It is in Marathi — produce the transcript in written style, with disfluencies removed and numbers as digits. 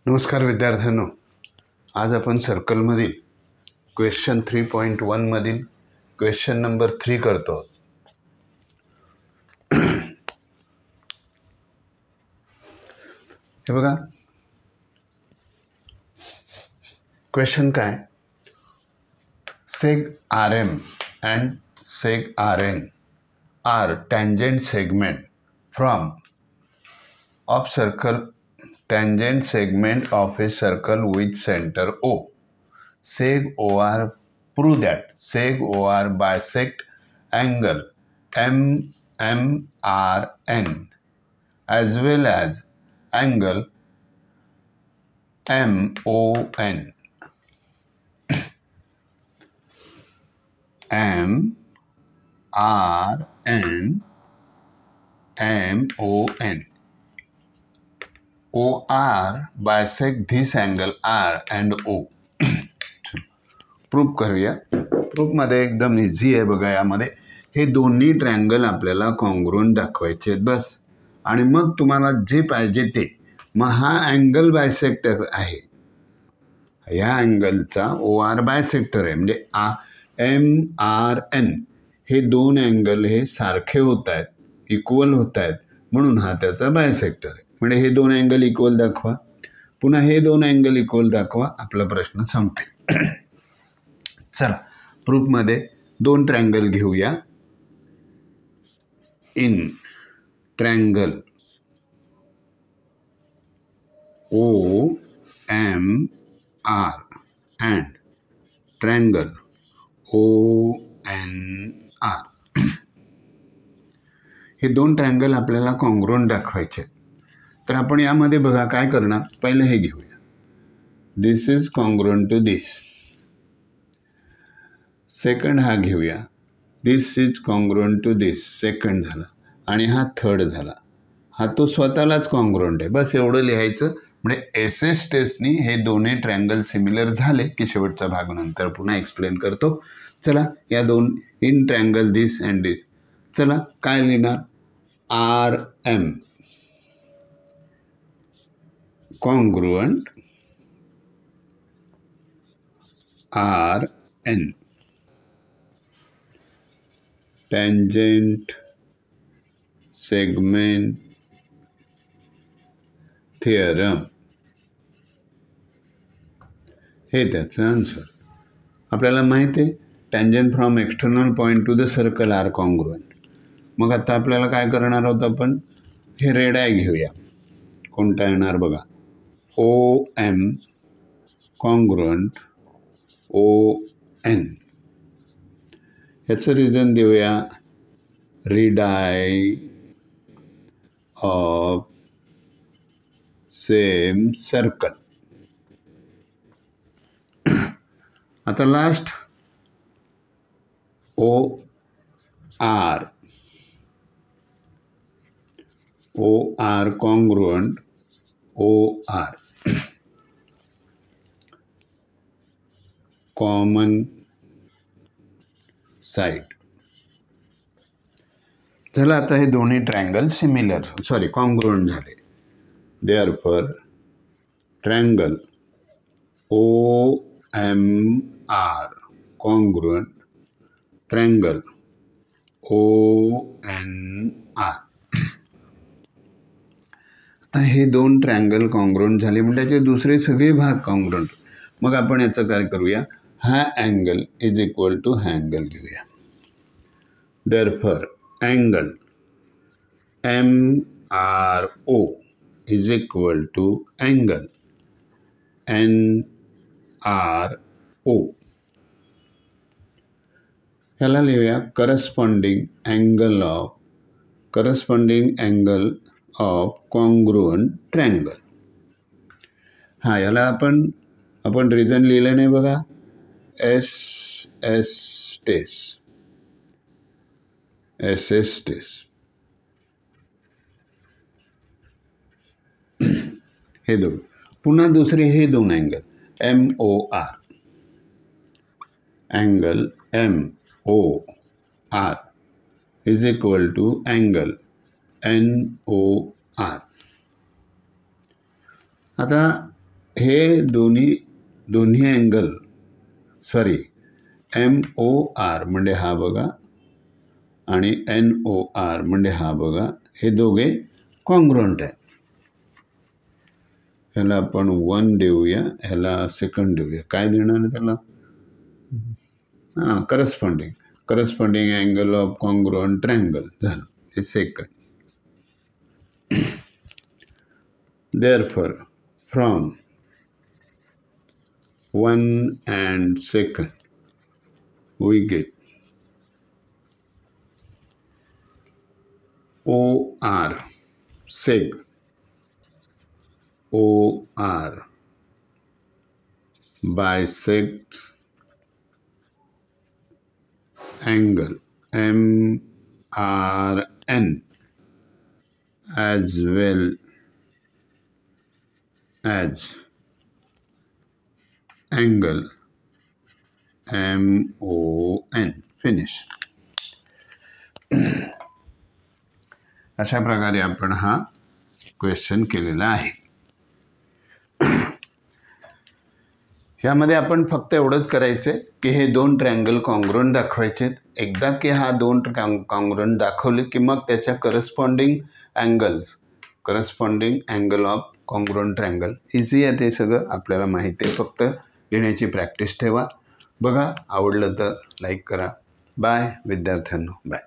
नमस्कार विद्यार्थ्यांनो, आज आपण सर्कलमधील क्वेश्चन 3.1 मधील क्वेश्चन नंबर 3 करतो. हे बघा, क्वेश्चन काय, seg RM and seg RN are tangent segment from of circle, tangent segment of a circle with center O. Seg OR, prove that seg OR bisect angle MMRN as well as angle MON. MRN MON. OR bisect this angle R and O. Proof करूया. प्रूफमध्ये एकदम इझी आहे बघा. यामध्ये हे दोन्ही ट्रायंगल आपल्याला कॉन्ग्रुएंट दाखवायचे आहेत बस. आणि मग तुम्हाला जे पाहिजे ते, मग हा अँगल बायसेक्टर आहे, या अँगलचा OR बायसेक्टर आहे. म्हणजे MRN हे दोन अँगल हे सारखे होत आहेत, इक्वल होत आहेत, म्हणून हा त्याचा बायसेक्टर आहे. म्हणजे हे दोन अँगल इक्वल दाखवा, पुन्हा हे दोन अँगल इक्वल दाखवा, आपला प्रश्न संपेल. चला, प्रूफमध्ये दोन ट्रायंगल घेऊया. In triangle OMR and triangle ONR, हे दोन ट्रायंगल आपल्याला कॉन्ग्रुएंट दाखवायचे. तर आपण यामध्ये बघा काय करणार, पहिले हे घेऊया. This is congruent to this. Second हा घेऊया. This is congruent to this. Second झाला. आणि हा थर्ड झाला. हा तो स्वतःलाच कॉन्ग्रुएंट आहे. बस एवढं लिहायचं. म्हणजे SS टेस्टनी हे दोन्ही ट्रायंगल सिमिलर झाले की शेवटचा भाग नंतर पुन्हा एक्सप्लेन करतो. चला, या दोन इन ट्रायंगल दिस अँड दिस. चला, काय लिहिणार, RM congruent RN tangent segment theorem. हे त्याचं आन्सर. आपल्याला माहिती आहे tangent from external point to the circle are congruent. मग आता आपल्याला काय करणार आहोत, आपण हे रेड आय घेऊया. कोणता येणार बघा, OM कॉन्ग्रुएंट ON. ह्याचं रिझन देऊया, radii of same circle. आता last OR congruent OR common side. झालं. आता हे दोन्ही ट्रायंगल कॉन्ग्रुएंट झाले. Therefore triangle OMR congruent triangle ONR. आता हे दोन ट्रायंगल कॉन्ग्रुएंट झाले म्हणजे त्याचे दुसरे सगळे भाग कॉन्ग्रुएंट. मग आपण याचं काय करूया, हा अँगल इज इक्वल टू हा अँगल घेऊया. Therefore angle MRO is equal to angle NRO. ह्याला लिहूया corresponding angle of congruent triangle. हा, याला आपण रिझन लिहिलं नाही बघा, SS टेस्ट. हे दोन, पुन्हा दुसरे हे दोन angle MOR angle MOR is equal to angle NOR. आता हे दोन्ही अँगल सॉरी MOR म्हणजे हा बघा आणि NOR म्हणजे हा बघा, हे दोघे कॉन्ग्रुएंट आहेत. ह्याला आपण 1 देऊया, ह्याला सेकंड देऊया. काय देणार आहे त्याला? Corresponding angle of congruent triangle झालं ते second. Therefore, from 1 and second, we get OR, seg, OR bisects angle MRN as well as angle MON. Finish. अशा प्रकारे आपण हा क्वेश्चन केलेला आहे. यामध्ये आपण फक्त एवढंच करायचं की हे दोन ट्रायंगल कॉन्ग्रुएंट दाखवायचे. एकदा की हा दोन कॉन्ग्रुएंट दाखवले की मग त्याच्या corresponding angle of congruent triangle. Easy आहे ते सगळं, आपल्याला माहिती आहे. फक्त लिहिण्याची प्रॅक्टिस ठेवा. बघा, आवडलं तर लाईक करा. बाय विद्यार्थ्यांनो, बाय.